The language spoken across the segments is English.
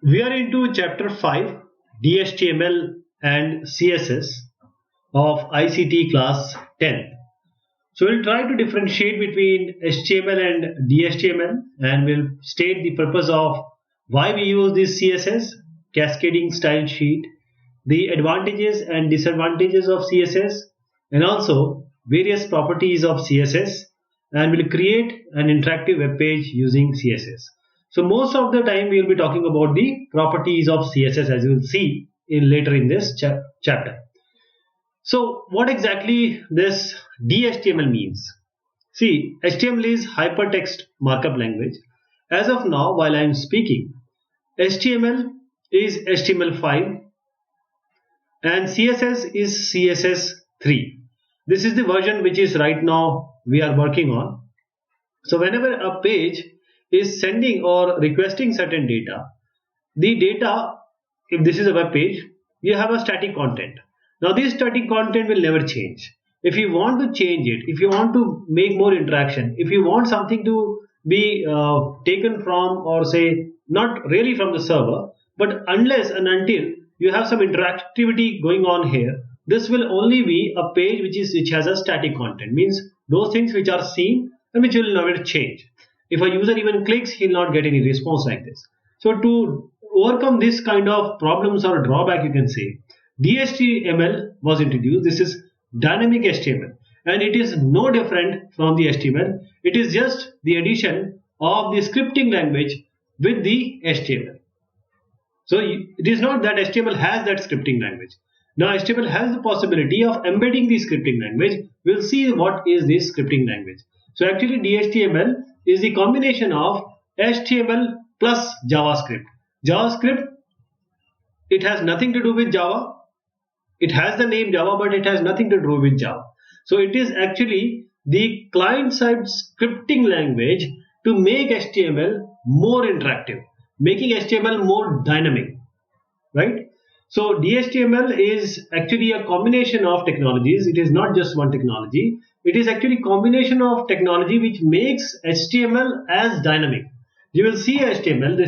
We are into chapter 5, DHTML and CSS of ICT class 10. So we'll try to differentiate between HTML and DHTML, and we'll state the purpose of why we use this CSS, cascading style sheet, the advantages and disadvantages of CSS, and also various properties of CSS, and we'll create an interactive web page using CSS. So most of the time we will be talking about the properties of CSS, as you will see later in this chapter. So what exactly this DHTML means? See, HTML is hypertext markup language. As of now, while I am speaking, HTML is HTML5 and CSS is CSS3. This is the version which is right now we are working on. So whenever a page is sending or requesting certain data, the data, if this is a web page, you have a static content. Now this static content will never change. If you want to change it, if you want to make more interaction, if you want something to be taken from, or say not really from the server, but unless and until you have some interactivity going on here, this will only be a page which has a static content, means those things which are seen and which will never change. If a user even clicks, he will not get any response like this. So to overcome this kind of problems or drawback, you can say, DHTML was introduced. This is dynamic HTML, and it is no different from the HTML. It is just the addition of the scripting language with the HTML. So it is not that HTML has that scripting language. Now HTML has the possibility of embedding the scripting language. We'll see what is this scripting language. So actually DHTML is the combination of HTML plus JavaScript. JavaScript, it has nothing to do with Java. It has the name Java, but it has nothing to do with Java. So it is actually the client-side scripting language to make HTML more interactive, making HTML more dynamic, right? So DHTML is actually a combination of technologies. It is not just one technology. It is actually a combination of technology which makes HTML as dynamic. You will see HTML.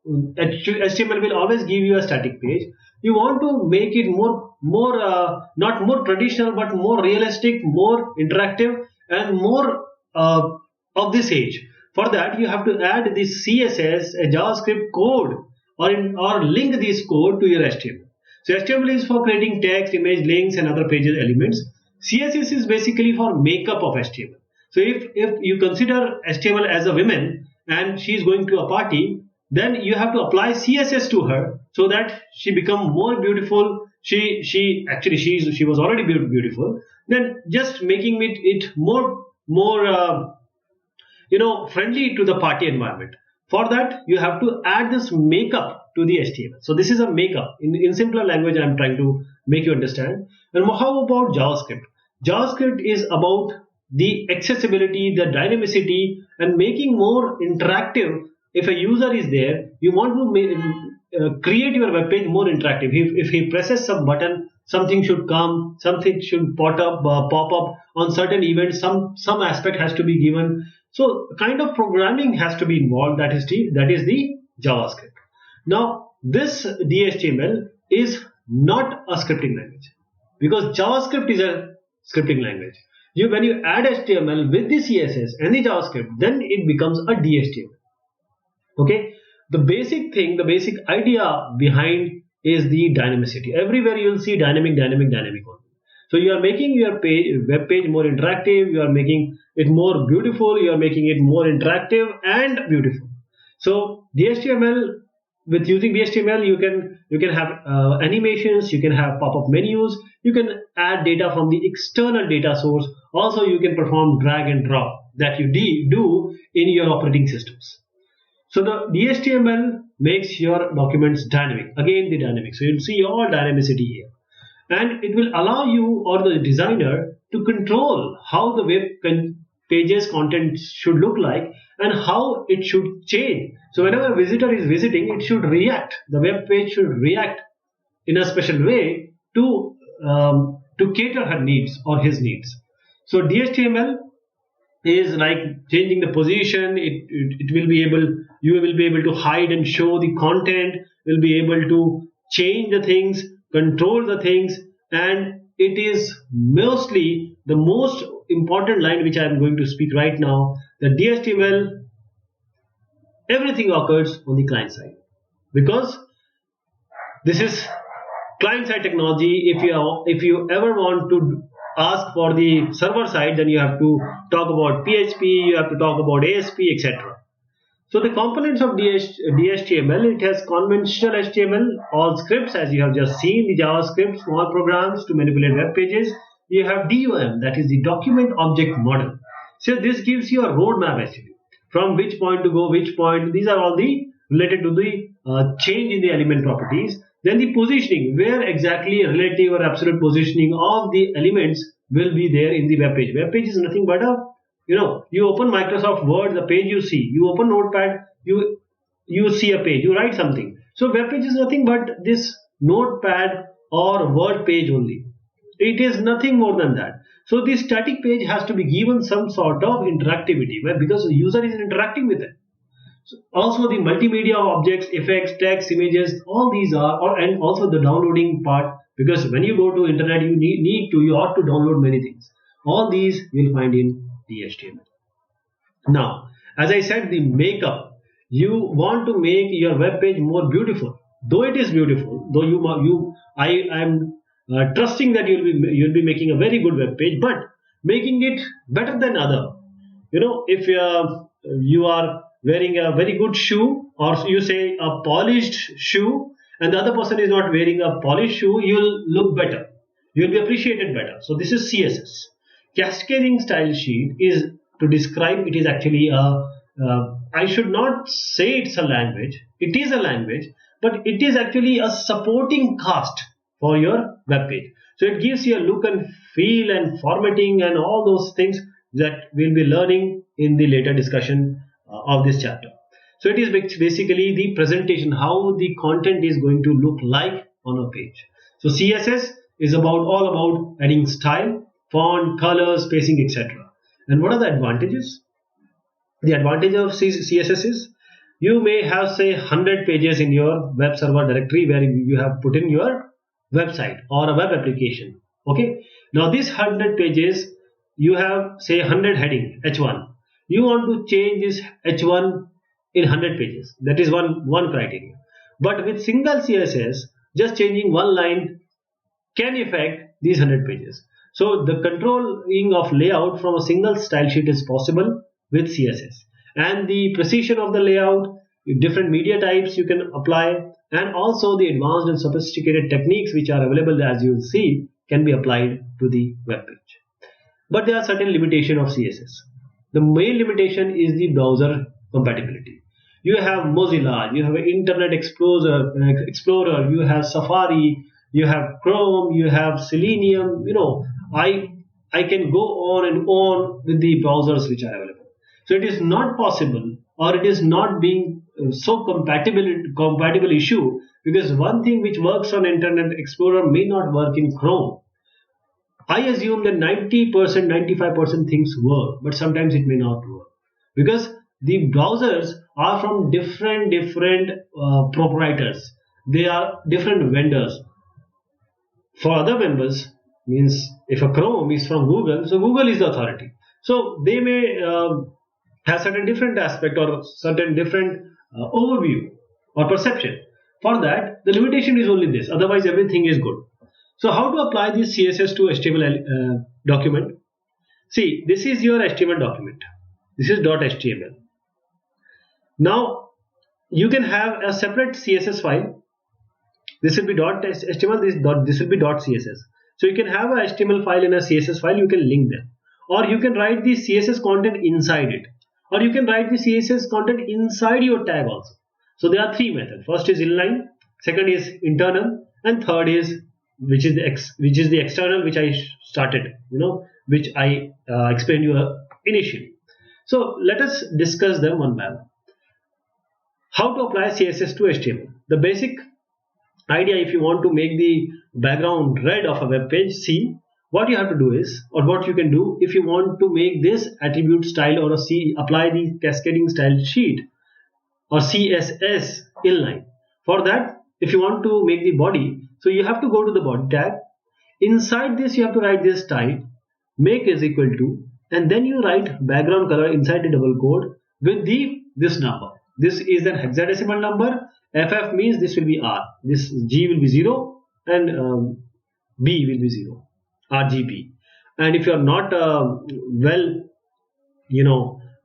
HTML will always give you a static page. You want to make it not more traditional, but more realistic, more interactive, and more of this age. For that, you have to add this CSS, a JavaScript code, or link this code to your HTML. So HTML is for creating text, image, links, and other pages elements. CSS is basically for makeup of HTML. So if you consider HTML as a woman and she is going to a party, then you have to apply CSS to her so that she become more beautiful. She was already beautiful. Then just making it more friendly to the party environment. For that, you have to add this makeup to the HTML. So this is a makeup. In simpler language, I am trying to make you understand. And how about JavaScript? JavaScript is about the accessibility, the dynamicity, and making more interactive. If a user is there, you want to create your web page more interactive. If he presses some button, something should come, something should pop up on certain events. Some aspect has to be given. So kind of programming has to be involved. That is the JavaScript. Now this DHTML is not a scripting language, because JavaScript is a scripting language. When you add HTML with the CSS and the JavaScript, then it becomes a DHTML. Okay, the basic idea behind is the dynamicity. Everywhere you will see dynamic only. So you are making your web page more interactive, you are making it more beautiful, you are making it more interactive and beautiful. So DHTML, with using DHTML, you can have animations, you can have pop-up menus, you can add data from the external data source. Also, you can perform drag and drop that you do in your operating systems. So the DHTML makes your documents dynamic. Again, the dynamic. So you'll see all dynamicity here. And it will allow you or the designer to control how the web pages content should look like and how it should change. So whenever a visitor is visiting, it should react. The web page should react in a special way to cater her needs or his needs. So DHTML is like changing the position. It will be able You will be able to hide and show the content, will be able to change the things, control the things, and it is mostly the most important line which I am going to speak right now. The DHTML, everything occurs on the client side, because this is client side technology. If you ever want to ask for the server side, then you have to talk about PHP, you have to talk about ASP, etc. So the components of DHTML, it has conventional HTML, all scripts as you have just seen, the JavaScript, small programs to manipulate web pages. You have DOM, that is the document object model. So this gives you a roadmap actually, from which point to go, which point. These are all the related to the change in the element properties. Then the positioning, where exactly relative or absolute positioning of the elements will be there in the web page. Web page is nothing but a, you open Microsoft Word, the page you see. You open Notepad, you see a page, you write something. So web page is nothing but this Notepad or Word page only. It is nothing more than that. So the static page has to be given some sort of interactivity, because the user is interacting with it. So also the multimedia objects, effects, text, images, all these are, and also the downloading part, because when you go to internet, you ought to download many things. All these you'll find in DHTML. Now, as I said, the makeup. You want to make your web page more beautiful. Though it is beautiful, though I am trusting that you'll be making a very good web page, but making it better than other. If you are wearing a very good shoe, or you say a polished shoe, and the other person is not wearing a polished shoe, you'll look better. You'll be appreciated better. So this is CSS. Cascading style sheet is to describe, it is actually I should not say it's a language. It is a language, but it is actually a supporting cast for your web page. So it gives you a look and feel and formatting and all those things that we'll be learning in the later discussion of this chapter. So it is basically the presentation, how the content is going to look like on a page. So CSS is all about adding style, font, color, spacing, etc. And what are the advantages? The advantage of CSS is you may have, say, 100 pages in your web server directory where you have put in your website or a web application. Okay. Now this 100 pages, you have, say, 100 heading H1. You want to change this H1 in 100 pages. That is one criteria. But with single CSS, just changing one line can affect these 100 pages. So the controlling of layout from a single style sheet is possible with CSS. And the precision of the layout, different media types you can apply, and also the advanced and sophisticated techniques which are available, as you will see, can be applied to the web page. But there are certain limitations of CSS. The main limitation is the browser compatibility. You have Mozilla, you have Internet Explorer, you have Safari, you have Chrome, you have Selenium. I can go on and on with the browsers which are available. So it is not possible, or it is not being so compatible issue, because one thing which works on Internet Explorer may not work in Chrome. I assume that 90%, 95% things work, but sometimes it may not work, because the browsers are from different proprietors. They are different vendors. For other members, means if a Chrome is from Google, so Google is the authority. So they may have certain different aspect or certain different overview or perception. For that, the limitation is only this. Otherwise, everything is good. So how to apply this CSS to HTML document? See, this is your HTML document. This is .html. Now, you can have a separate CSS file. This will be .html, this will be .css. So you can have a HTML file and a CSS file, you can link them. Or you can write the CSS content inside it. Or you can write the CSS content inside your tag also. So there are three methods. First is inline, second is internal, and third is which is the external, which I started, which I explained you initially. So let us discuss them one by one. How to apply CSS to HTML? The basic idea, if you want to make the background red of a web page, see what you have to do is, or what you can do if you want to make this attribute style or apply the cascading style sheet. or CSS inline. For that, if you want to make the body, so you have to go to the body tag. Inside this, you have to write this style, make is equal to, and then you write background color inside the double quote with this number. This is an hexadecimal number. FF means this will be R. This G will be 0 and B will be 0. RGB. And if you are not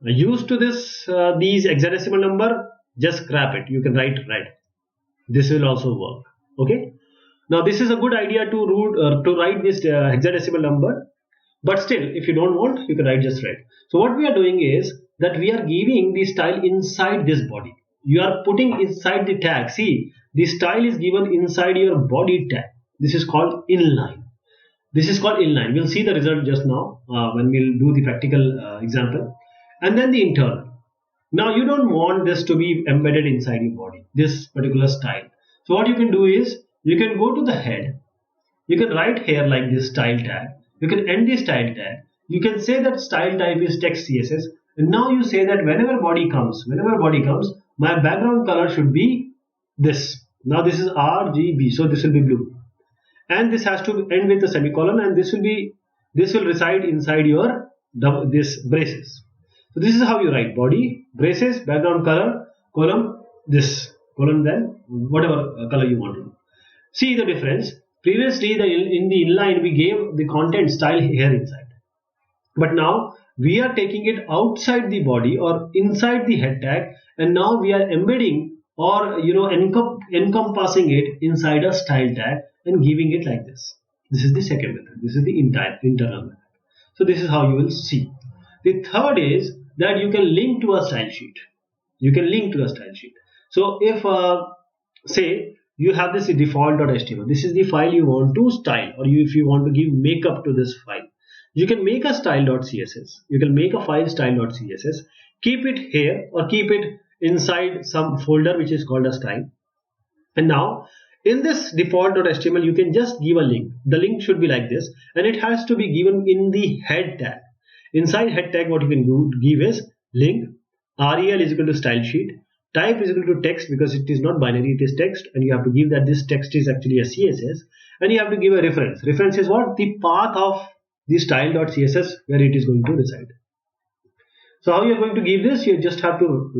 used to these hexadecimal number, just scrap it. You can write red. This will also work. Okay. Now this is a good idea to write this hexadecimal number, but still, if you don't want, you can write just red. So what we are doing is that we are giving the style inside this body. You are putting inside the tag. See, the style is given inside your body tag. This is called inline. This is called inline. We'll see the result just now when we'll do the practical example. And then the internal. Now you don't want this to be embedded inside your body, this particular style. So what you can do is, you can go to the head. You can write here like this style tag. You can end the style tag. You can say that style type is text CSS. And now you say that whenever body comes, my background color should be this. Now this is RGB, so this will be blue. And this has to end with a semicolon, and this will reside inside your this braces. So this is how you write body, braces, background color, column, this column, then whatever color you want to do. See the difference. Previously, in the inline, we gave the content style here inside. But now we are taking it outside the body or inside the head tag, and now we are embedding or encompassing it inside a style tag and giving it like this. This is the second method. This is the internal method. So this is how you will see. The third is that you can link to a style sheet. You can link to a style sheet. So if say you have this default.html, this is the file you want to style, or if you want to give makeup to this file, you can make a style.css. You can make a file style.css, keep it here or keep it inside some folder which is called a style. And now in this default.html, you can just give a link. The link should be like this, and it has to be given in the head tag. Inside head tag, what you can give is link, rel is equal to style sheet, type is equal to text, because it is not binary, it is text, and you have to give that this text is actually a CSS, and you have to give a reference. Reference is what? The path of the style.css where it is going to reside. So how you are going to give this? You just have to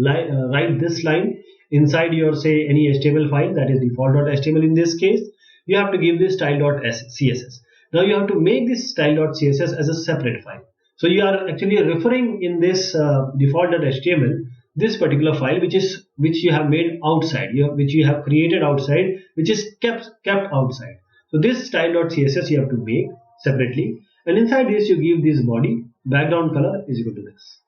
write this line inside your say any HTML file, that is default.html in this case. You have to give this style.css. Now you have to make this style.css as a separate file. So you are actually referring in this default.html this particular file which you have made outside, which you have created outside, which is kept outside. So this style.css you have to make separately, and inside this you give this body background color is equal to this.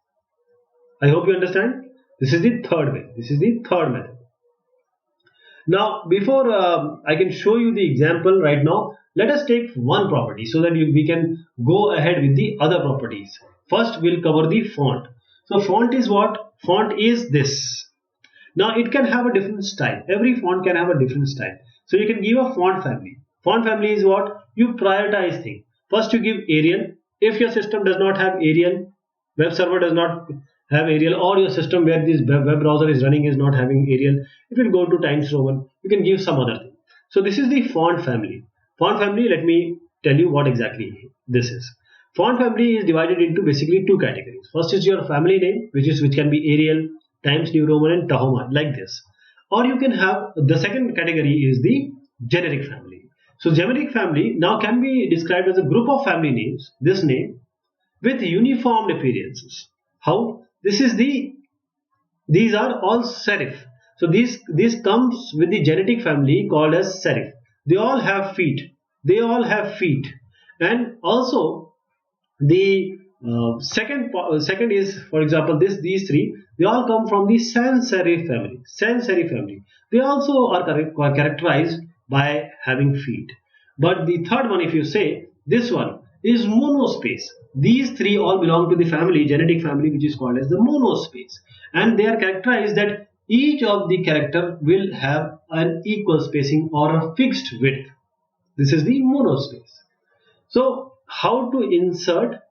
I hope you understand. This is the third way. This is the third method. Now before I can show you the example right now, let us take one property so that we can go ahead with the other properties. First we'll cover the font. So font is what? Font is this. Now it can have a different style. Every font can have a different style. So you can give a font family. Font family is what? You prioritize things. First you give Arial. If your system does not have Arial, web server does not have Arial, or your system where this web browser is running is not having Arial, it will go to Times Roman. You can give some other thing. So this is the font family. Font family, let me tell you what exactly this is. Font family is divided into basically two categories. First is your family name, which can be Arial, Times New Roman, and Tahoma, like this. Or you can have the second category is the generic family. So generic family now can be described as a group of family names, this name, with uniform appearances. How? These are all serif. So this comes with the genetic family called as serif. They all have feet. And also the second is, for example, these three, they all come from the sans serif family. They also are characterized by having feet. But the third one, if you say, this one is monospace. These three all belong to the family, genetic family, which is called as the monospace. And they are characterized that each of the character will have an equal spacing or a fixed width. This is the monospace. So how to insert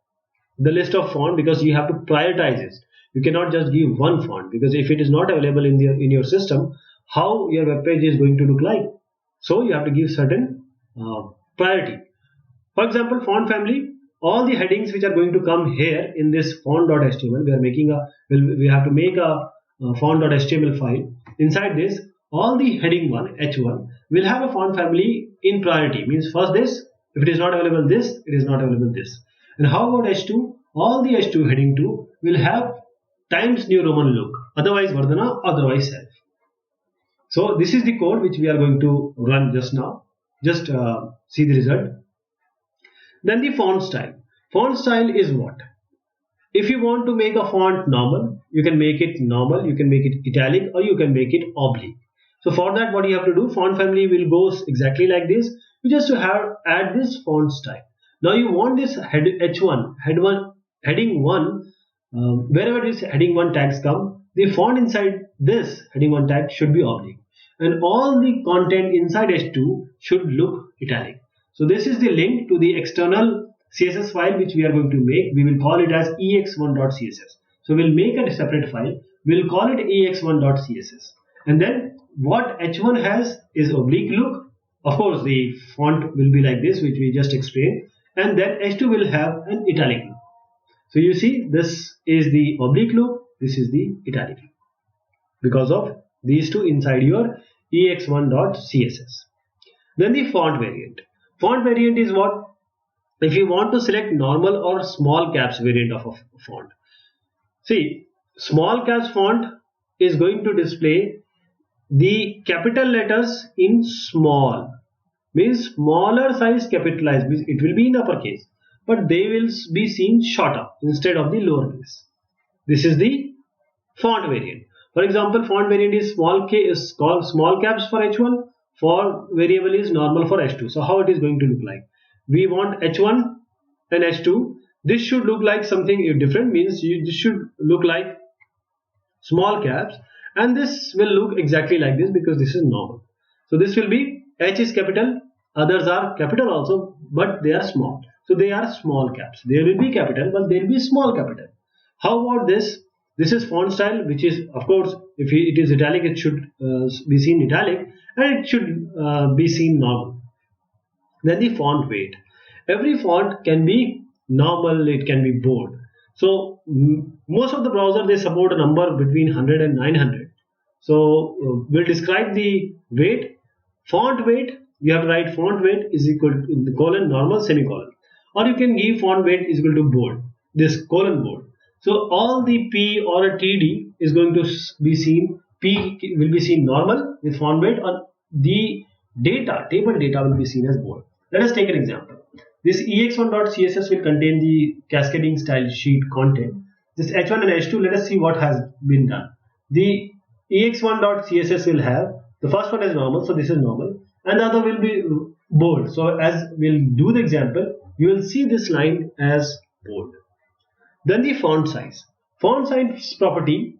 the list of font, because you have to prioritize it. You cannot just give one font, because if it is not available in your system, how your web page is going to look like? So you have to give certain priority. For example, font family, all the headings which are going to come here in this font.html, we have to make a font.html file. Inside this, all the heading 1, h1, will have a font family in priority. Means first this, if it is not available this, it is not available this. And how about h2? All the h2 heading 2 will have Times New Roman look, otherwise Vardhana, otherwise self. So this is the code which we are going to run just now. Just see the result. Then the font style. Font style is what? If you want to make a font normal, you can make it normal, you can make it italic, or you can make it oblique. So for that, what you have to do, font family will go exactly like this. You just add this font style. Now you want this heading 1, wherever this heading 1 tags come, the font inside this heading 1 tag should be oblique, and all the content inside h2 should look italic. So this is the link to the external CSS file which we are going to make. We will call it as ex1.css. So we'll make a separate file. We'll call it ex1.css. And then what h1 has is oblique look. Of course, the font will be like this, which we just explained. And then h2 will have an italic look. So you see, this is the oblique look. This is the italic look, because of these two inside your ex1.css. Then the font variant. Font variant is what? If you want to select normal or small caps variant of a font. See, small caps font is going to display the capital letters in small. Means smaller size capitalized. Means it will be in uppercase, but they will be seen shorter instead of the lowercase. This is the font variant. For example, font variant is small caps for h1. For variable is normal for h2. So how it is going to look like? We want h1 and h2. This should look like something different. Means this should look like small caps, and this will look exactly like this because this is normal. So this will be h is capital, others are capital also, but they are small. So they are small caps. There will be capital, but there will be small capital. How about this? This is font style, which is, of course, if it is italic, it should be seen italic, and it should be seen normal. Then the font weight. Every font can be normal, it can be bold. So most of the browsers, they support a number between 100 and 900. So we'll describe the weight. Font weight, you have to write font weight is equal to the colon normal semicolon, or you can give font weight is equal to bold, this colon bold. So all the P or a TD is going to be seen, P will be seen normal with font weight, or the table data will be seen as bold. Let us take an example. This ex1.css will contain the cascading style sheet content. This h1 and h2, let us see what has been done. The ex1.css will have, the first one is normal, so this is normal, and the other will be bold. So as we'll do the example, you will see this line as bold. Then the font size. Font size property,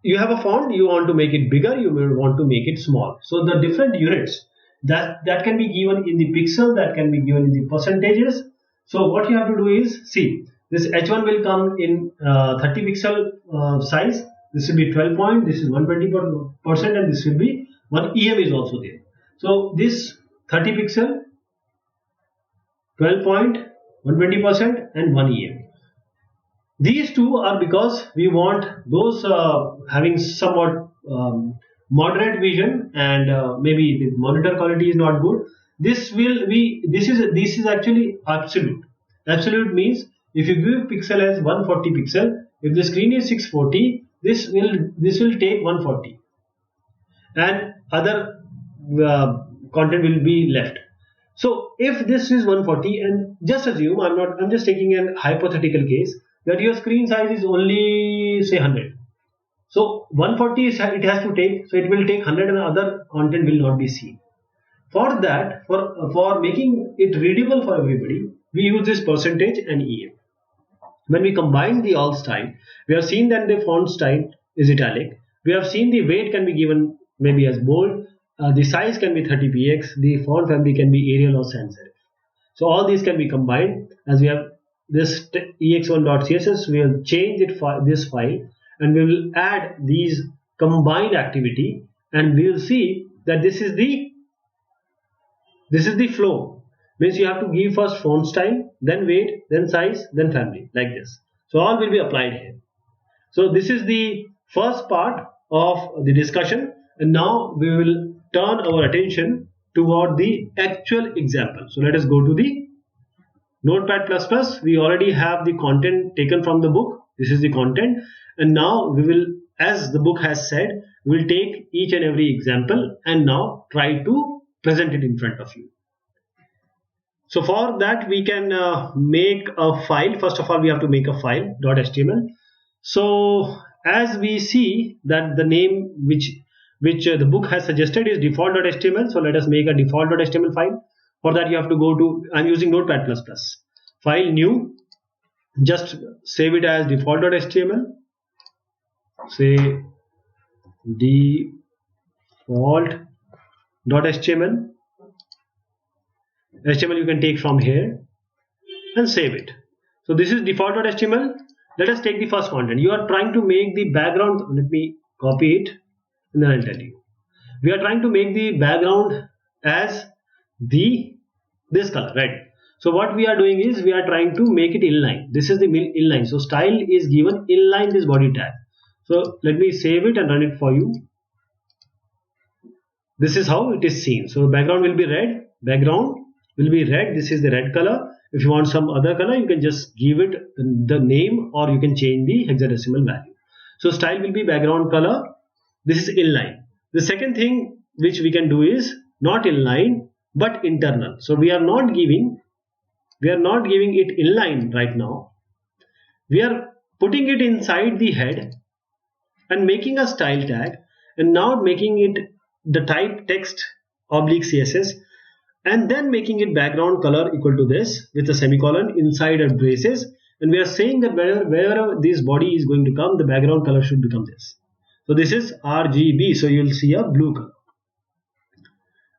you have a font, you want to make it bigger, you will want to make it small. So the different units that can be given in the pixel, that can be given in the percentages. So what you have to do is, see, this h1 will come in 30 pixel size. This will be 12 point, this is 120%, and this will be 1 EM is also there. So this 30 pixel, 12 point, 120%, and 1 EM. These two are because we want those having somewhat moderate vision, and maybe the monitor quality is not good. This is actually absolute. Absolute means if you give pixel as 140 pixel, if the screen is 640, this will take 140, and other content will be left. So if this is 140, and just assume, I'm just taking a hypothetical case that your screen size is only say 100. So 140 it has to take, so it will take 100, and other content will not be seen. For that, for making it readable for everybody, we use this percentage and EM. When we combine the all style, we have seen that the font style is italic. We have seen the weight can be given maybe as bold. The size can be 30px. The font family can be Arial or sans serif. So all these can be combined, as we have this ex1.css, we will change this file, and we will add these combined activity, and we will see that this is the flow. Means you have to give first font style, then weight, then size, then family, like this. So all will be applied here. So this is the first part of the discussion, and now we will turn our attention toward the actual example. So let us go to the Notepad++. We already have the content taken from the book. This is the content, and now we will, as the book has said, we will take each and every example and now try to present it in front of you. So for that we can make a file. First of all, we have to make a file .html. So as we see that the name which the book has suggested is default.html. So let us make a default.html file. For that you have to go to, I'm using Notepad++. File new, just save it as default.html. Say default.html. HTML you can take from here and save it. So this is default.html. Let us take the first content. You are trying to make the background. Let me copy it and then I'll tell you. We are trying to make the background as this color, red. So what we are doing is we are trying to make it inline. This is the inline. So style is given inline this body tag. So let me save it and run it for you. This is how it is seen. So background will be red. Background will be red. This is the red color. If you want some other color, you can just give it the name, or you can change the hexadecimal value. So style will be background color. This is inline. The second thing which we can do is not inline but internal. So we are not giving it inline right now. We are putting it inside the head and making a style tag, and now making it the type text /CSS, and then making it background color equal to this with a semicolon inside a braces, and we are saying that wherever this body is going to come, the background color should become this. So this is RGB, so you will see a blue color.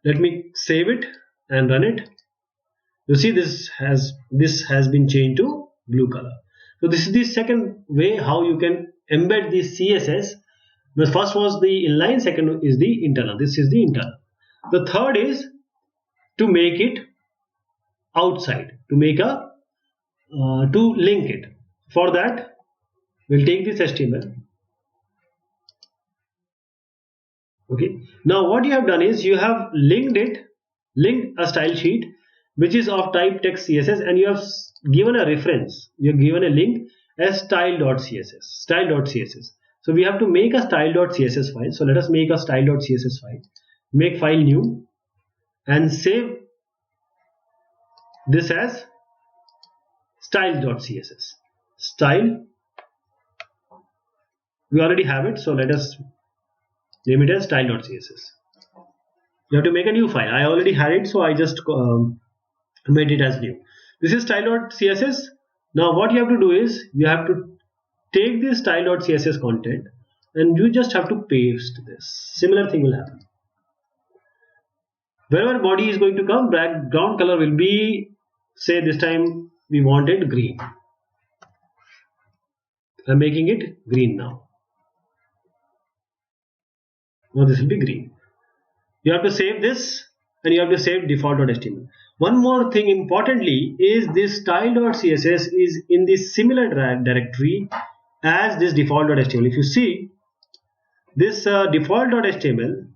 Let me save it and run it. You see this has been changed to blue color. So this is the second way how you can embed the CSS. The first was the inline, second is the internal. This is the internal. The third is to make it outside, to make a to link it. For that we'll take this HTML. Okay, now what you have done is you have linked a style sheet which is of type text CSS, and you have given a reference, you have given a link as style.css. So we have to make a style.css file. So let us make a style.css file. Make file new and save this as style.css. Style, we already have it, so let us name it as style.css. You have to make a new file. I already had it, so I just made it as new. This is style.css. Now what you have to do is you have to take this style.css content and you just have to paste this. Similar thing will happen. Wherever body is going to come, background color will be, say this time we want it green. I'm making it green now. Now this will be green. You have to save this and you have to save default.html. One more thing importantly is this style.css is in the similar directory as this default.html. If you see, this default.html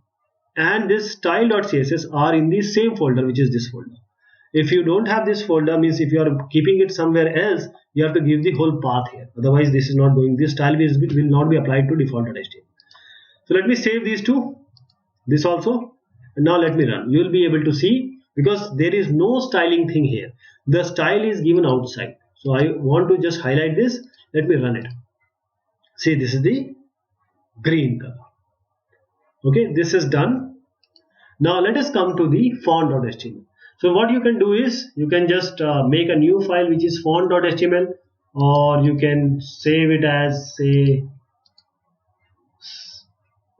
and this style.css are in the same folder, which is this folder. If you don't have this folder, means if you are keeping it somewhere else, you have to give the whole path here. Otherwise this is not going, this style will not be applied to default.html. So let me save these two, this also, and now let me run. You will be able to see, because there is no styling thing here. The style is given outside. So I want to just highlight this. Let me run it. See, this is the green color. Okay, this is done. Now let us come to the font.html. So what you can do is you can just make a new file which is font.html, or you can save it as, say,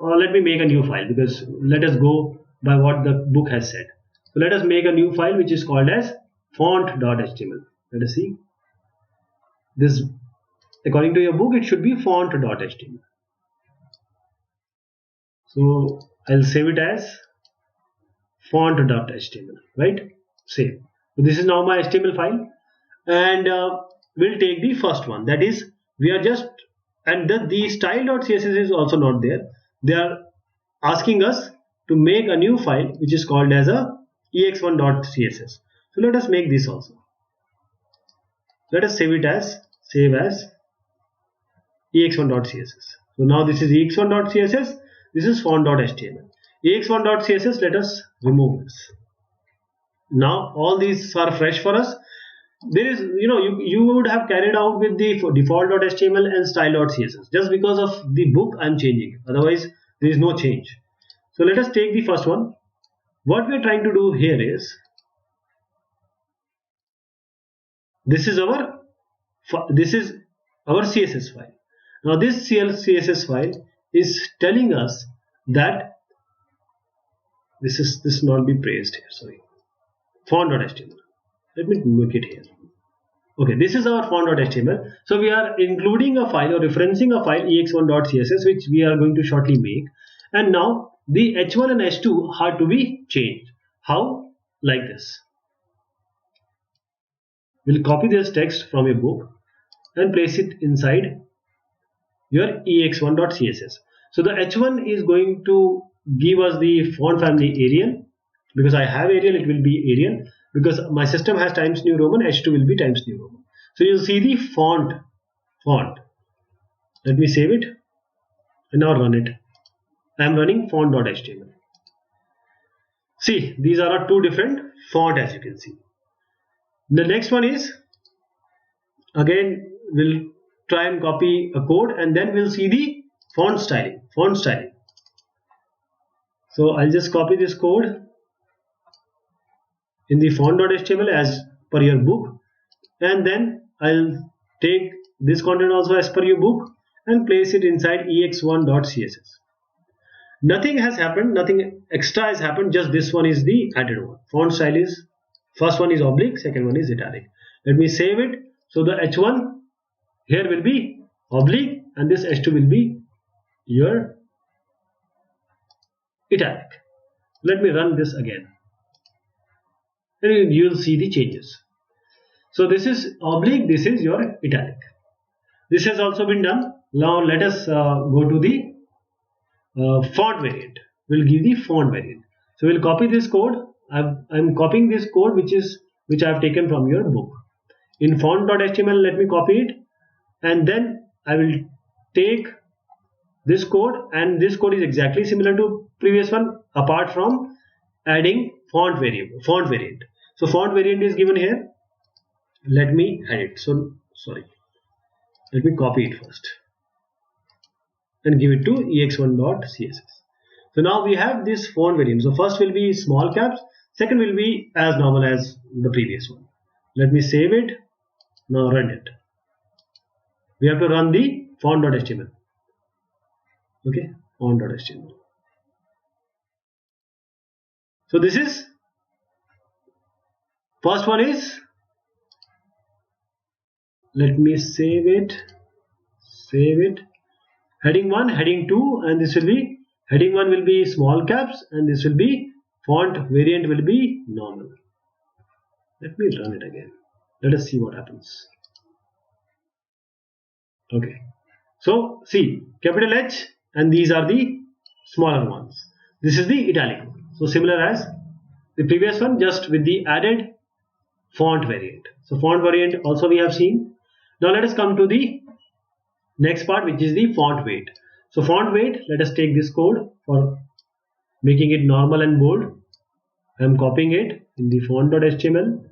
let me make a new file, because let us go by what the book has said. So let us make a new file which is called as font.html. Let us see. this, according to your book, it should be font.html. So I'll save it as font.html, right? Save. So this is now my HTML file, and we'll take the first one. That is, we are just, and the style.css is also not there. They are asking us to make a new file which is called as a ex1.css. So let us make this also. Let us save it as ex1.css. So now this is ex1.css, this is font.html. ex1.css, let us remove this. Now all these are fresh for us. There is, you would have carried out with the default.html and style.css. Just because of the book I am changing, otherwise there is no change. So let us take the first one. What we are trying to do here is, this is our CSS file. Now this CSS file is telling us that this not be praised here, sorry, font.html. Let me make it here. Okay, this is our font.html. So we are including a file or referencing a file ex1.css, which we are going to shortly make. And now the h1 and h2 are to be changed. How? Like this. We'll copy this text from your book and place it inside your ex1.css. So the h1 is going to give us the font family Arial. Because I have Arial, it will be Arial. Because my system has Times New Roman, h2 will be Times New Roman. So you'll see the font. Let me save it and now run it. I am running font.html. See, these are our two different font, as you can see. The next one is, again, we'll try and copy a code, and then we'll see the font styling. So I'll just copy this code in the font.html as per your book, and then I'll take this content also as per your book and place it inside ex1.css. Nothing has happened, nothing extra has happened, just this one is the added one. Font style is, first one is oblique, second one is italic. Let me save it. So the h1 here will be oblique and this h2 will be your italic. Let me run this again and you'll see the changes. So this is oblique, this is your italic. This has also been done. Now let us go to the font variant. We'll give the font variant. So we'll copy this code. I'm copying this code which I have taken from your book. In font.html, let me copy it, and then I will take this code, and this code is exactly similar to previous one apart from adding font variant. So font variant is given here. Let me add it. So sorry, let me copy it first and give it to ex1.css. So now we have this font variant. So first will be small caps, second will be as normal as the previous one. Let me save it. Now run it. We have to run the font.html. Okay, font.html. So this is, first one is, let me save it, heading 1, heading 2, and this will be, heading 1 will be small caps and this will be, font variant will be normal. Let me run it again. Let us see what happens. Okay, so see, capital H, and these are the smaller ones. This is the italic one. So similar as the previous one, just with the added font variant. So font variant also we have seen. Now let us come to the next part, which is the font weight. So font weight, let us take this code for making it normal and bold. I am copying it in the font.html,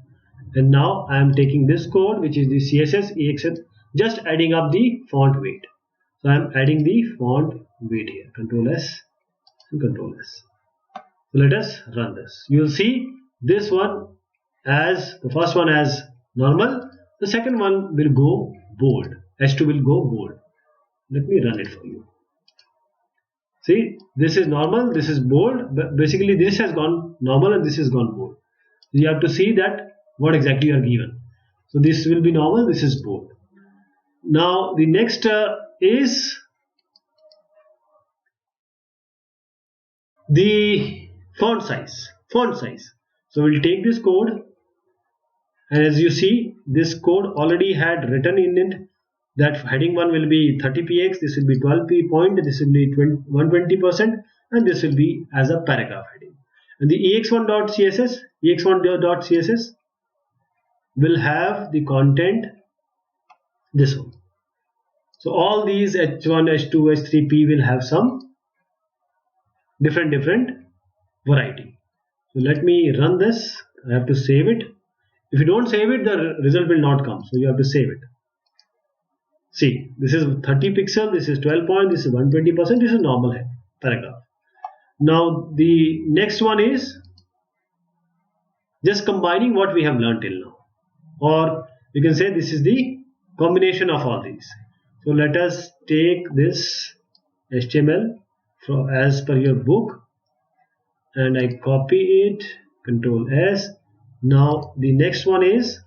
and now I am taking this code, which is the CSS EXN, just adding up the font weight. So I am adding the font weight here, Control S and Control S. So let us run this. You will see this one as the first one as normal, the second one will go bold, H2 will go bold. Let me run it for you. See, this is normal, this is bold, but basically this has gone normal and this has gone bold. You have to see that what exactly you are given. So this will be normal, this is bold. Now the next is the font size. So we'll take this code, and as you see, this code already had written in it that heading 1 will be 30px, this will be 12p point, this will be 120%, and this will be as a paragraph heading. And the ex1.css will have the content this one. So all these h1, h2, h3p will have some different variety. So let me run this. I have to save it. If you don't save it, the result will not come, so you have to save it. See, this is 30 pixel, this is 12 point, this is 120%, this is normal paragraph. Now the next one is just combining what we have learned till now, or you can say this is the combination of all these. So let us take this HTML as per your book, and I copy it, Control S. Now the next one is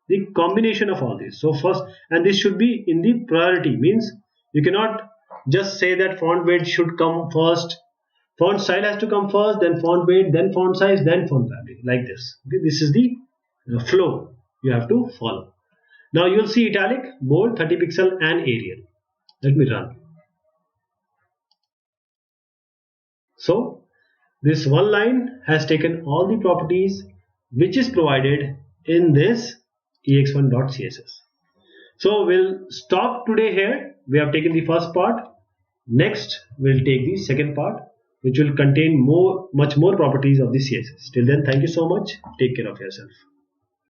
the combination of all these. So first, and this should be in the priority, means you cannot just say that font weight should come first, font style has to come first, then font weight, then font size, then font family, like this. Okay, this is the flow you have to follow. Now you will see italic, bold, 30 pixel and Arial. Let me run. So this one line has taken all the properties which is provided in this ex1.css. So we'll stop today here. We have taken the first part. Next we'll take the second part, which will contain much more properties of the CSS. Till then, thank you so much. Take care of yourself.